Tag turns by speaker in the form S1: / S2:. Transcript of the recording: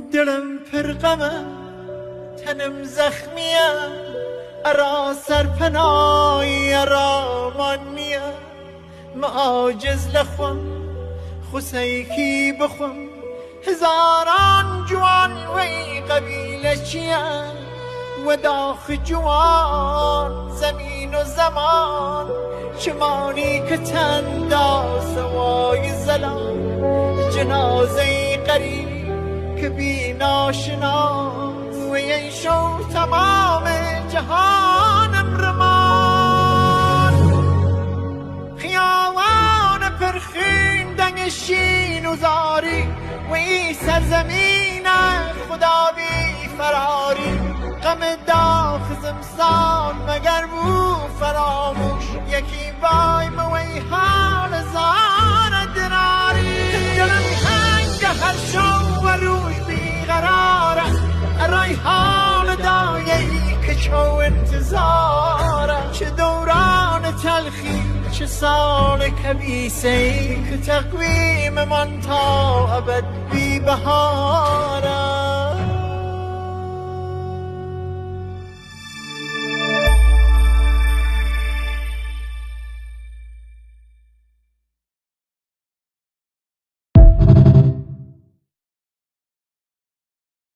S1: دلم پرغمه تنم زخمیه ارا سرپنای ارا مانیه ما عاجز لخوم خسیکی بخوم هزاران جوان وی قبیله چیه و داخ جوان زمین و زمان چمانی که تندا سوای زلان جنازه قریب که بی ناشناس و این شو تمام جهانم رمان خیاوان پرخین دنگ شین و زاری و این سرزمین خدا بی فراری غم داخ زمستان مگر بو فراموش یکی بای موی حال زار دراری دلم هنگ هر شو و روی بیقراره ارای حال دایهی که چو انتظاره چه دوران تلخی چه سال کبیسهی که تقویم من تا ابد بی بهار